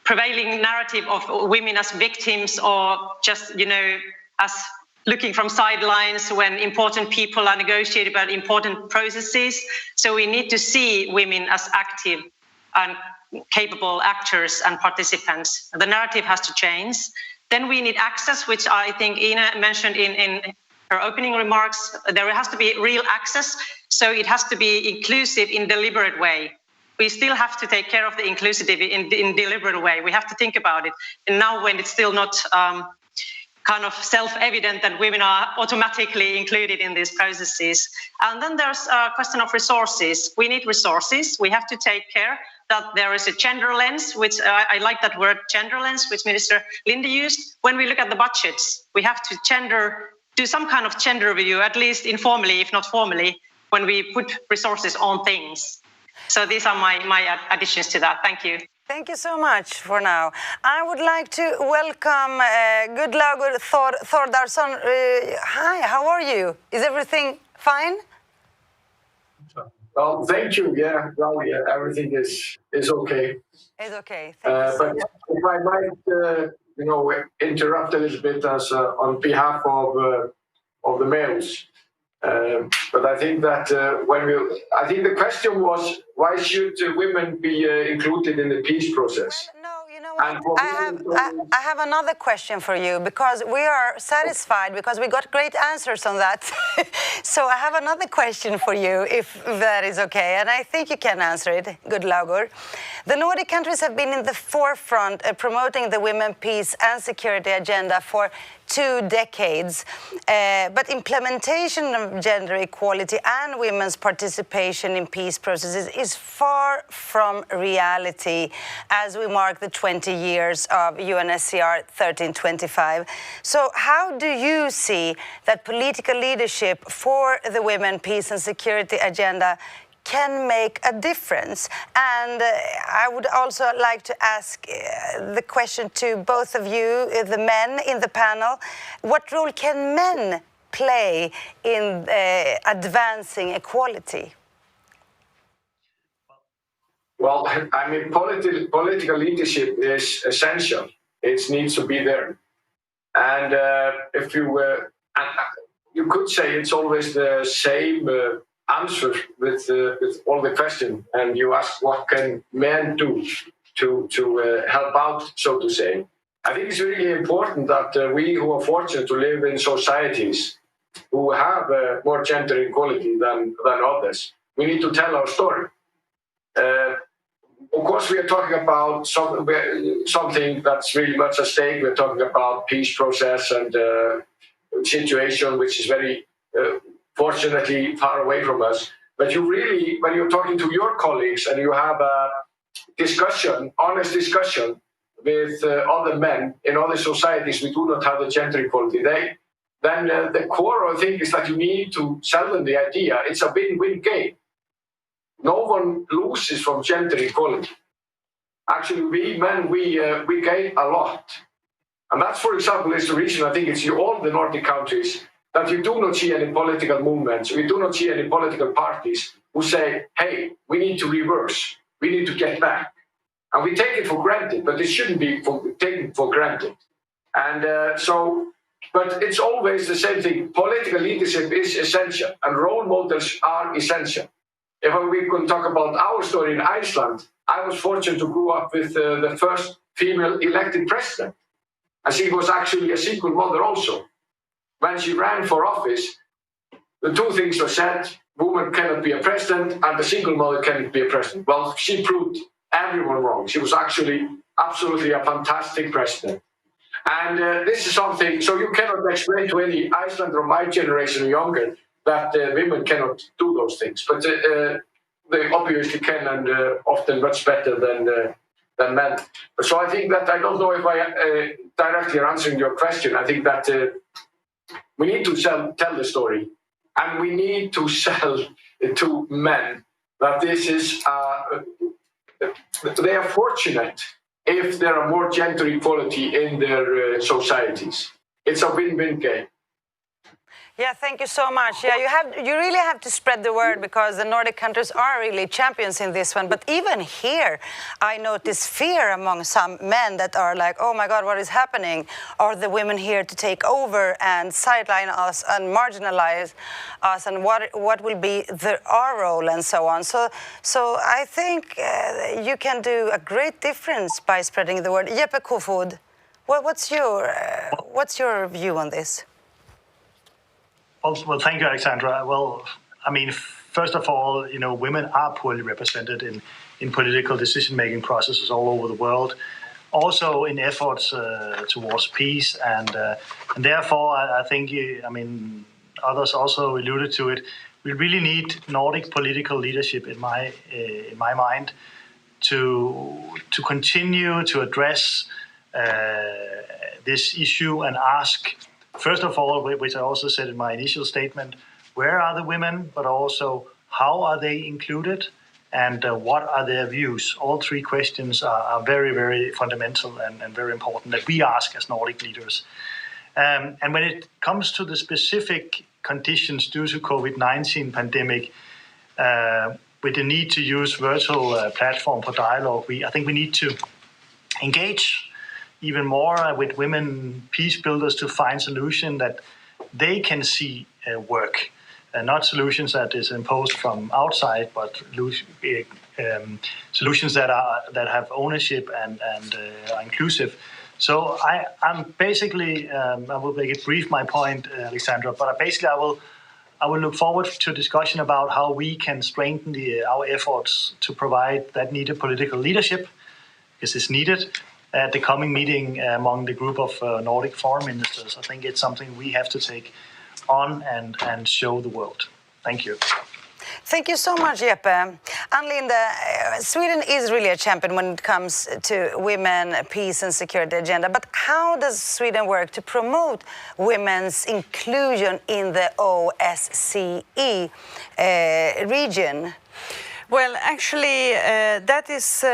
prevailing narrative of women as victims or just, as looking from sidelines when important people are negotiating about important processes. So we need to see women as active and capable actors and participants. The narrative has to change. Then we need access, which I think Ina mentioned in her opening remarks. There has to be real access. So it has to be inclusive in deliberate way. We still have to take care of the inclusivity in deliberate way. We have to think about it. And now when it's still not kind of self-evident that women are automatically included in these processes. And then there's a question of resources. We need resources. We have to take care that there is a gender lens, which I like that word gender lens, which Minister Linde used. When we look at the budgets, we have to do some kind of gender review, at least informally, if not formally, when we put resources on things. So these are my additions to that. Thank you. Thank you so much for now. I would like to welcome Gudlaugur Thórdarson. Hi, how are you? Is everything fine? Well, thank you. Yeah, well, yeah, everything is okay. It's okay. Thank you so much. But if I might, interrupt a little bit as on behalf of the males. But I think that I think the question was, why should women be included in the peace process? Well, no, you know what? I have another question for you, because we are satisfied because we got great answers on that. So I have another question for you, if that is okay, and I think you can answer it, Gudlaugur. The Nordic countries have been in the forefront of promoting the women, peace and security agenda for 2 decades, but implementation of gender equality and women's participation in peace processes is far from reality as we mark the 20 years of UNSCR 1325. So how do you see that political leadership for the women, peace and security agenda can make a difference? And I would also like to ask the question to both of you, the men in the panel. What role can men play in advancing equality? Well, I mean, political leadership is essential. It needs to be there. And if you could say it's always the same answer with all the question, and you ask what can men do to help out, so to say. I think it's really important that we who are fortunate to live in societies who have more gender equality than others, we need to tell our story. Of course, we are talking about something that's really much at stake. We're talking about peace process and situation which is very fortunately far away from us. But you really, when you're talking to your colleagues and you have a discussion, honest discussion with other men in other societies, we do not have the gender equality. Then the core of the thing is that you need to sell them the idea. It's a win-win game. No one loses from gender equality. Actually, we men, we gain a lot. And that's, for example, is the reason I think it's all the Nordic countries that you do not see any political movements, we do not see any political parties who say, hey, we need to reverse, we need to get back. And we take it for granted, but it shouldn't be taken for granted. And but it's always the same thing. Political leadership is essential, and role models are essential. If we can talk about our story in Iceland, I was fortunate to grow up with the first female elected president. And she was actually a single mother also. When she ran for office, the 2 things were said: woman cannot be a president and a single mother cannot be a president. Well, she proved everyone wrong. She was actually absolutely a fantastic president. And this is something, so you cannot explain to any Icelander of my generation or younger that women cannot do those things. But they obviously can, and often much better than men. So I think that, I don't know if I directly are answering your question. I think that we need to tell the story, and we need to sell to men that this is, they are fortunate if there are more gender equality in their societies. It's a win-win game. Yeah, thank you so much. Yeah, you really have to spread the word, because the Nordic countries are really champions in this one. But even here, I notice fear among some men that are like, oh my God, what is happening? Are the women here to take over and sideline us and marginalize us? And what will be our role and so on? So I think you can do a great difference by spreading the word. Jeppe Kofod, what's your view on this? Well, thank you, Alexandra. Well, I mean, first of all, women are poorly represented in political decision-making processes all over the world, also in efforts towards peace, and therefore, I think, others also alluded to it. We really need Nordic political leadership, in my mind, to continue to address this issue and ask. First of all, which I also said in my initial statement, where are the women, but also how are they included, and what are their views? All three questions are very, very fundamental and very important that we ask as Nordic leaders. And when it comes to the specific conditions due to COVID-19 pandemic, with the need to use virtual platform for dialogue, I think we need to engage even more with women peace builders to find solutions that they can see work, not solutions that is imposed from outside, but solutions that have ownership and are inclusive. So I'm basically, I will make it brief, my point, Alexandra, but basically I will look forward to a discussion about how we can strengthen our efforts to provide that needed political leadership, because it's needed, at the coming meeting among the group of Nordic foreign ministers. I think it's something we have to take on and show the world. Thank you. Thank you so much, Jeppe. And Linde, Sweden is really a champion when it comes to women, peace and security agenda. But how does Sweden work to promote women's inclusion in the OSCE region? Well, actually, that is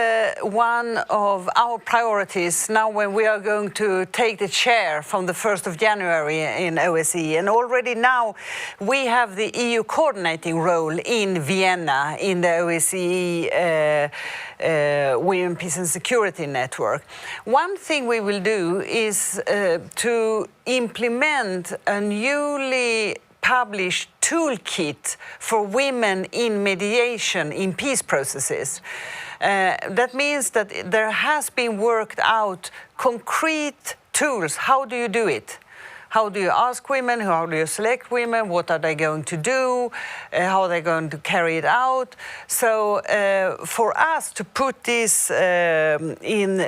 one of our priorities now when we are going to take the chair from the 1st of January in OSCE. And already now we have the EU coordinating role in Vienna in the OSCE Women, Peace and Security Network. One thing we will do is to implement a newly published toolkit for women in mediation in peace processes. That means that there has been worked out concrete tools. How do you do it? How do you ask women? How do you select women? What are they going to do? How are they going to carry it out? So for us to put this in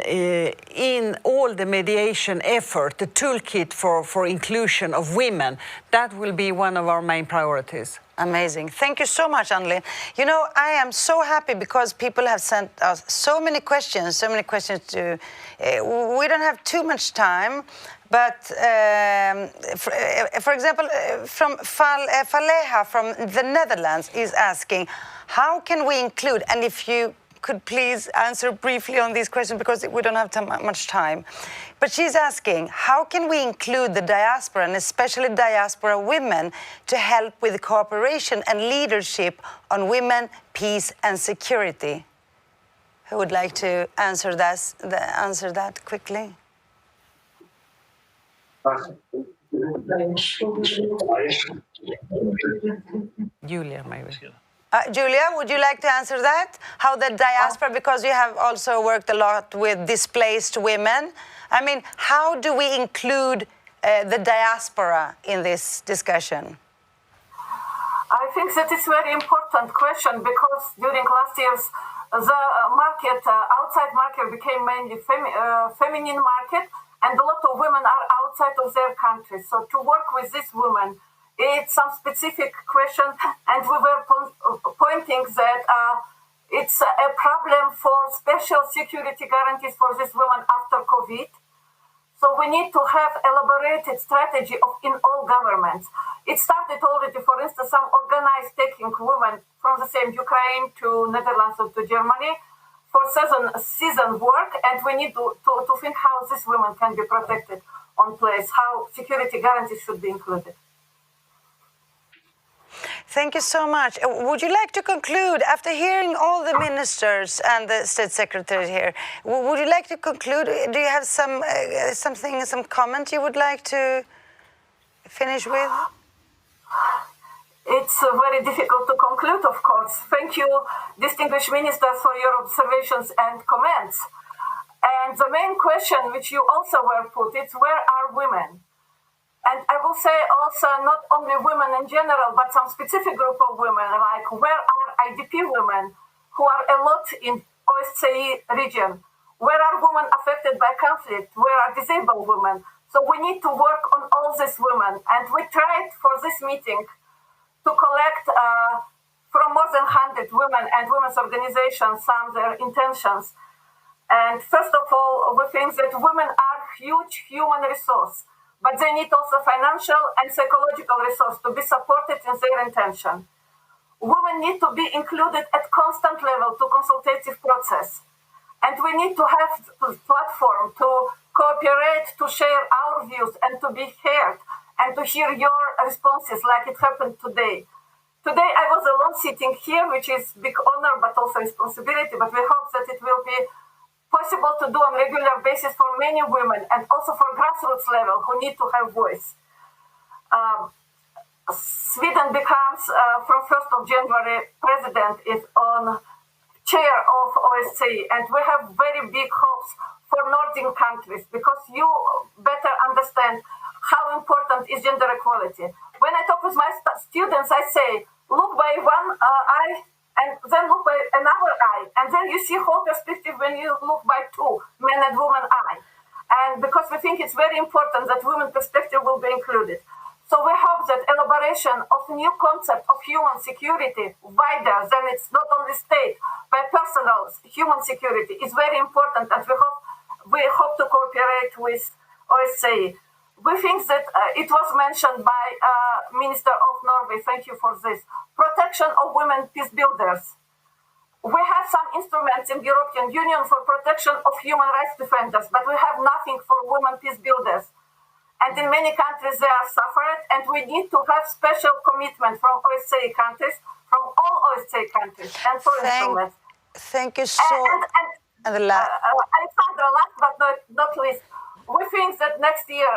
all the mediation effort, the toolkit for inclusion of women, that will be one of our main priorities. Amazing. Thank you so much, Anneli. You know, I am so happy because people have sent us so many questions to... we don't have too much time, but for example, from Faleha from the Netherlands is asking, how can we include, and if you could please answer briefly on these questions because we don't have much time. But she's asking, how can we include the diaspora, and especially diaspora women, to help with cooperation and leadership on women, peace and security? Who would like to answer that quickly? Iulia, maybe. Iulia, would you like to answer that? How the diaspora, because you have also worked a lot with displaced women. I mean, how do we include the diaspora in this discussion? I think that is a very important question because during last year's the market, outside market became mainly feminine market, and a lot of women are outside of their country. So to work with these women, it's some specific question, and we were pointing that it's a problem for special security guarantees for these women after COVID. So we need to have elaborated strategy in all governments. It started already, for instance, some organized taking women from the same Ukraine to Netherlands or to Germany for season work, and we need to think how these women can be protected on place, how security guarantees should be included. Thank you so much. Would you like to conclude, after hearing all the ministers and the state secretary here, would you like to conclude? Do you have some comment you would like to finish with? It's very difficult to conclude, of course. Thank you, distinguished ministers, for your observations and comments. And the main question which you also were put, it's where are women? And I will say also not only women in general, but some specific group of women, like where are IDP women who are a lot in OSCE region? Where are women affected by conflict? Where are disabled women? So we need to work on all these women. And we tried for this meeting to collect from more than 100 women and women's organizations some their intentions. And first of all, we think that women are huge human resource, but they need also financial and psychological resource to be supported in their intention. Women need to be included at constant level to consultative process. And we need to have a platform to cooperate, to share our views and to be heard and to hear your responses like it happened today. Today I was alone sitting here, which is big honor but also responsibility, but we hope that it will be possible to do on a regular basis for many women and also for grassroots level who need to have voice. Sweden becomes, from 1st of January, president is on chair of OSCE, and we have very big hopes for Nordic countries because you better understand how important is gender equality. When I talk with my students, I say, look by one eye and then look by another eye, and then you see whole perspective when you look by two, men and woman eye. And because we think it's very important that women perspective will be included. So we hope that elaboration of new concept of human security wider than it's not only state, but personal human security is very important, and we hope to cooperate with OSCE. We think that it was mentioned by Minister of Norway, thank you for this, protection of women peace builders. We have some instruments in the European Union for protection of human rights defenders, but we have nothing for women peace builders. And in many countries they are suffered, and we need to have special commitment from OSCE countries, from all OSCE countries, and for instruments. Thank you so much. Alexandra, last but not least, we think that next year,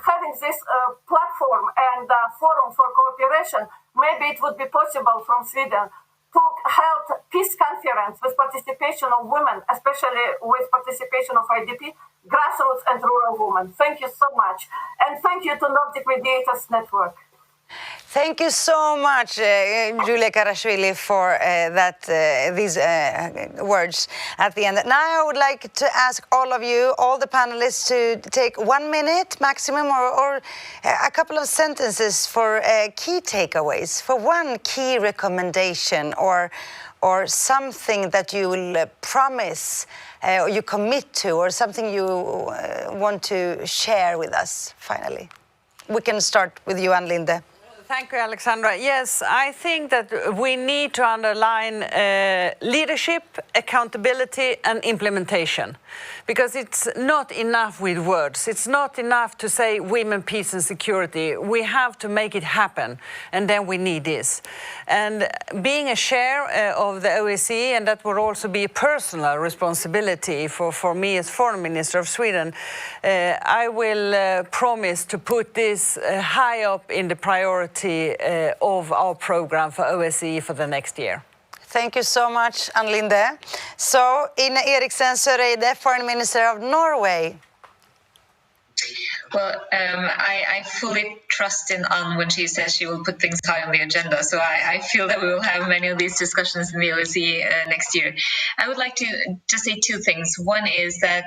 having this platform and forum for cooperation, maybe it would be possible from Sweden to hold peace conference with participation of women, especially with participation of IDP, grassroots and rural women. Thank you so much. And thank you to Nordic Mediators Network. Thank you so much, Iulia Kharashvili, for these words at the end. Now I would like to ask all of you, all the panelists, to take 1 minute maximum or a couple of sentences for key takeaways, for one key recommendation or something that you will promise or you commit to, or something you want to share with us finally. We can start with you, Linde. Thank you, Alexandra. Yes, I think that we need to underline leadership, accountability and implementation, because it's not enough with words. It's not enough to say women, peace and security. We have to make it happen, and then we need this. And being a chair of the OSCE, and that will also be a personal responsibility for me as Foreign Minister of Sweden, I will promise to put this high up in the priority of our program for OSCE for the next year. Thank you so much, Linde. So, Eriksen, Søreide, Foreign Minister of Norway. Well, I fully trust in Ann when she says she will put things high on the agenda. So I feel that we will have many of these discussions in the OSCE next year. I would like to just say two things. One is that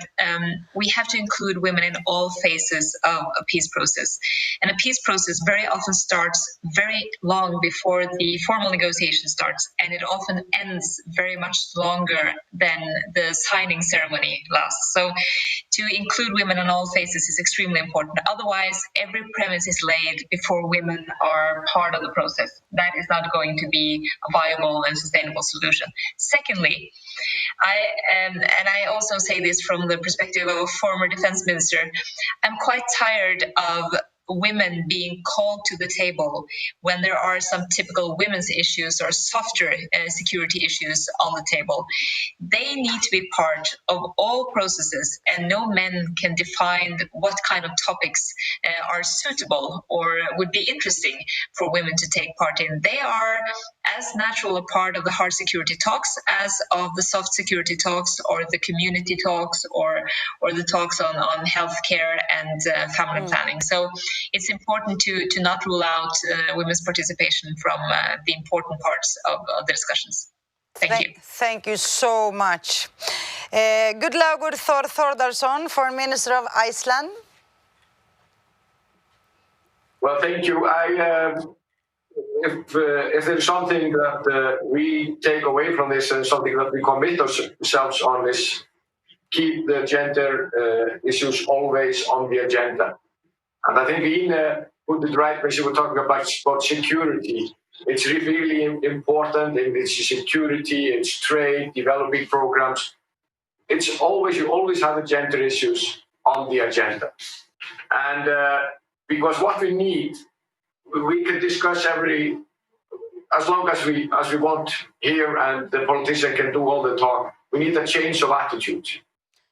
we have to include women in all phases of a peace process. And a peace process very often starts very long before the formal negotiation starts. And it often ends very much longer than the signing ceremony lasts. So to include women in all phases is extremely important. Otherwise, every premise is laid before women are part of the process. That is not going to be a viable and sustainable solution. Secondly, I also say this from the perspective of a former defense minister, I'm quite tired of women being called to the table when there are some typical women's issues or softer security issues on the table. They need to be part of all processes, and no men can define what kind of topics are suitable or would be interesting for women to take part in. They are as natural a part of the hard security talks as of the soft security talks or the community talks or the talks on healthcare and family planning. So it's important to not rule out women's participation from the important parts of the discussions. Thank you. Thank you so much. Gudlaugur Thórdarson, Foreign Minister of Iceland. Well, thank you. If there's something that we take away from this and something that we commit ourselves on is keep the gender issues always on the agenda. And I think Ine put it right when she was talking about security. It's really important in this security, it's trade, developing programs. You always have the gender issues on the agenda. And because what we need, we can discuss as long as we want here, and the politician can do all the talk. We need a change of attitude.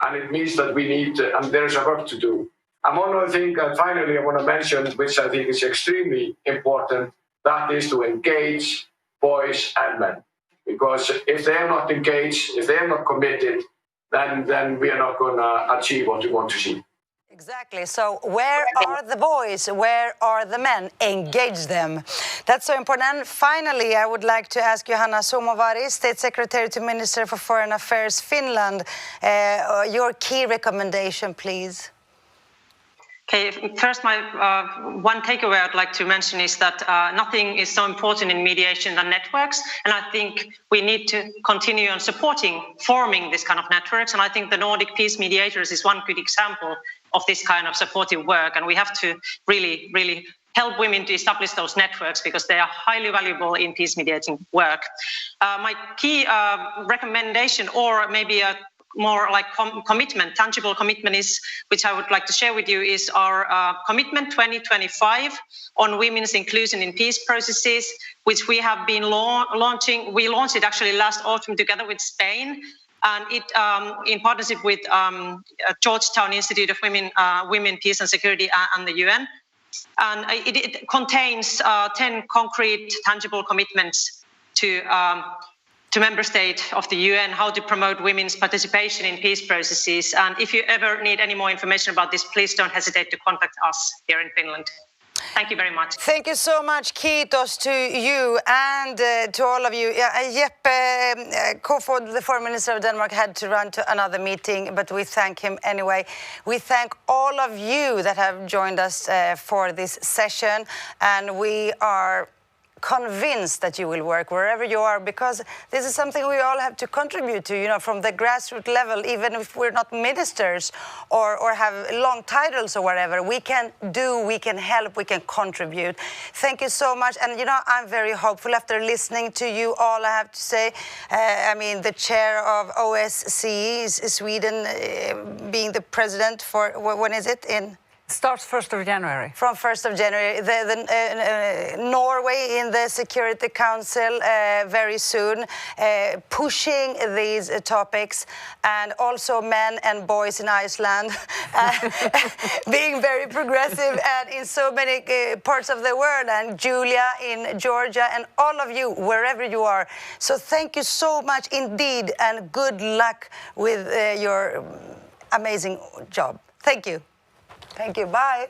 And it means that we need, and there's a work to do. And one other thing, finally, I want to mention, which I think is extremely important, that is to engage boys and men. Because if they are not engaged, if they are not committed, then we are not going to achieve what we want to see. Exactly. So where are the boys? Where are the men? Engage them. That's so important. And finally, I would like to ask Johanna Sumuvuori, State Secretary to Minister for Foreign Affairs, Finland, your key recommendation, please. Okay, first, my one takeaway I'd like to mention is that nothing is so important in mediation than networks, and I think we need to continue on forming this kind of networks, and I think the Nordic Peace Mediators is one good example of this kind of supportive work, and we have to really, really help women to establish those networks because they are highly valuable in peace mediating work. My key recommendation, or maybe a more like commitment, tangible commitment is, which I would like to share with you, is our commitment 2025 on women's inclusion in peace processes, which we have been launching. We launched it actually last autumn together with Spain, and it in partnership with Georgetown Institute of Women, Peace and Security and the UN. And it contains 10 concrete, tangible commitments to member state of the UN, how to promote women's participation in peace processes. And if you ever need any more information about this, please don't hesitate to contact us here in Finland. Thank you very much. Thank you so much. Kiitos to you and to all of you. Jeppe, Kofod, the Foreign Minister of Denmark, had to run to another meeting, but we thank him anyway. We thank all of you that have joined us for this session, and we are convinced that you will work wherever you are, because this is something we all have to contribute to, you know, from the grassroots level. Even if we're not ministers or have long titles or whatever, we can help, we can contribute. Thank you so much. And, you know, I'm very hopeful after listening to you all, I have to say. I mean, the chair of OSCE is Sweden, being the president for, when is it? Starts 1st of January. From 1st of January. Norway in the Security Council very soon, pushing these topics, and also men and boys in Iceland being very progressive and in so many parts of the world, and Iulia in Georgia, and all of you, wherever you are. So thank you so much indeed, and good luck with your amazing job. Thank you. Thank you. Bye.